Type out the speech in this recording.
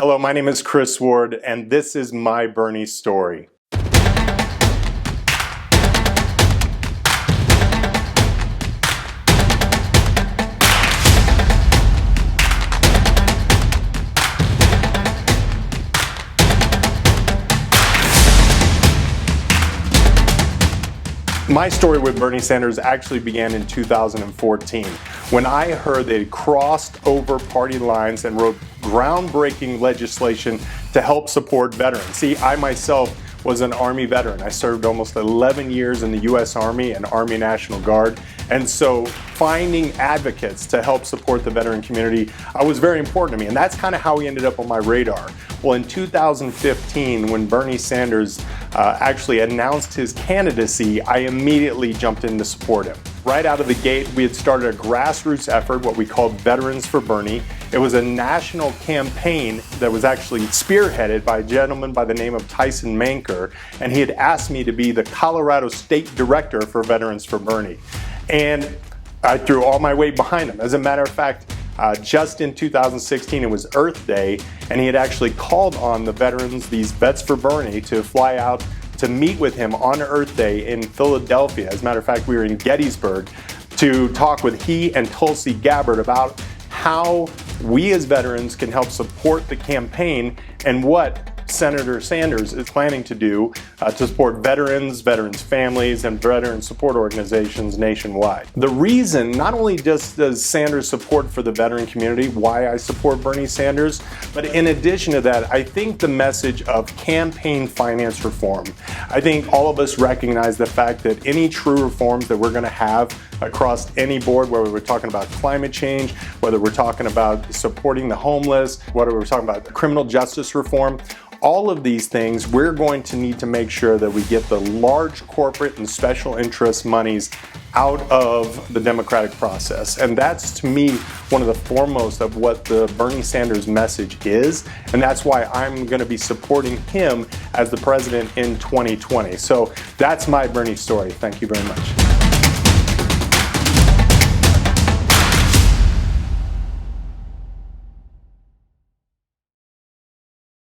Hello, my name is Chris Ward, and this is my Bernie story. My story with Bernie Sanders actually began in 2014 when I heard they crossed over party lines and wrote groundbreaking legislation to help support veterans. See, I myself was an Army veteran. I served almost 11 years in the U.S. Army and Army National Guard. And so finding advocates to help support the veteran community was very important to me. And that's kind of how he ended up on my radar. Well, in 2015, when Bernie Sanders actually announced his candidacy, I immediately jumped in to support him. Right out of the gate, we had started a grassroots effort, what we called Veterans for Bernie. It was a national campaign that was actually spearheaded by a gentleman by the name of Tyson Manker, and he had asked me to be the Colorado State Director for Veterans for Bernie. And I threw all my weight behind him. As a matter of fact, just in 2016, it was Earth Day, and he had actually called on the veterans, these Vets for Bernie, to fly out to meet with him on Earth Day in Philadelphia. As a matter of fact, we were in Gettysburg to talk with he and Tulsi Gabbard about how we as veterans can help support the campaign and what Senator Sanders is planning to do to support veterans, veterans' families, and veteran support organizations nationwide. The reason, not only does Sanders support for the veteran community, why I support Bernie Sanders, but in addition to that, I think the message of campaign finance reform. I think all of us recognize the fact that any true reforms that we're going to have across any board, whether we're talking about climate change, whether we're talking about supporting the homeless, whether we're talking about criminal justice reform, all of these things, we're going to need to make sure that we get the large corporate and special interest monies out of the democratic process. And that's, to me, one of the foremost of what the Bernie Sanders message is. And that's why I'm going to be supporting him as the president in 2020. So that's my Bernie story. Thank you very much.